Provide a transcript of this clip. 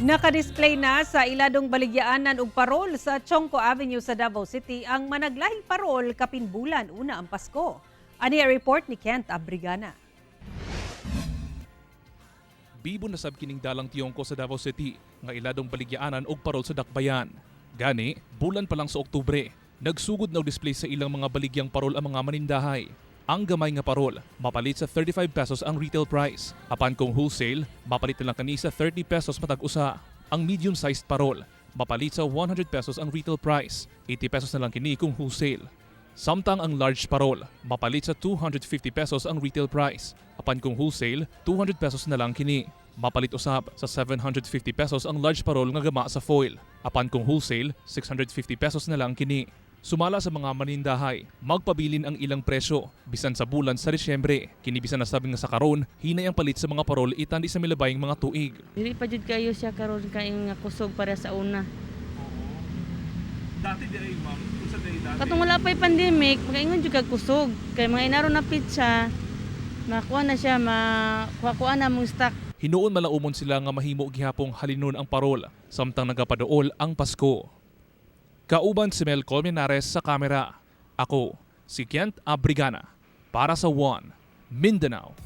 Nakadisplay na sa iladong baligyaanan ug parol sa Chongco Avenue sa Davao City ang managlahing parol kapin bulan una ang Pasko. Ani ang report ni Kent Abrigana. Bibo na sab kining dalang tiyongko sa Davao City nga iladong baligyaanan og parol sa Dakbayan. Gani, bulan pa lang sa Oktubre, nagsugod na og display sa ilang mga baligyang parol ang mga manindahay. Ang gamay nga parol, mapalit sa 35 pesos ang retail price. Apan kung wholesale, mapalit na lang kani sa 30 pesos matag usa. Ang medium-sized parol, mapalit sa 100 pesos ang retail price. 80 pesos na lang kini kung wholesale. Samtang ang large parol, mapalit sa 250 pesos ang retail price. Apan kung wholesale, 200 pesos na lang kini. Mapalit usab sa 750 pesos ang large parol nga gama sa foil. Apan kung wholesale, 650 pesos na lang kini. Sumala sa mga manindahay, magpabilin ang ilang presyo bisan sa bulan sa Disyembre. Kini bisan na sabi nga sa karon, hinay ang palit sa mga parol itandi sa milabayng mga tuig. Dili pa jud kayo siya karon kay nga kusog para sa una. Dati di ay ma'am, sa day dati. Katong wala pa'y pandemic, magaingon jud kag kusog. Kay mga inaro na pizza, makuha na siya, makuha na mong stock. Hinuon malaumon sila nga mahimo gihapong halinon ang parol, samtang nagapaduol ang Pasko. Kauban si Mel Colmenares sa kamera. Ako, si Kent Abrigana, para sa One Mindanao.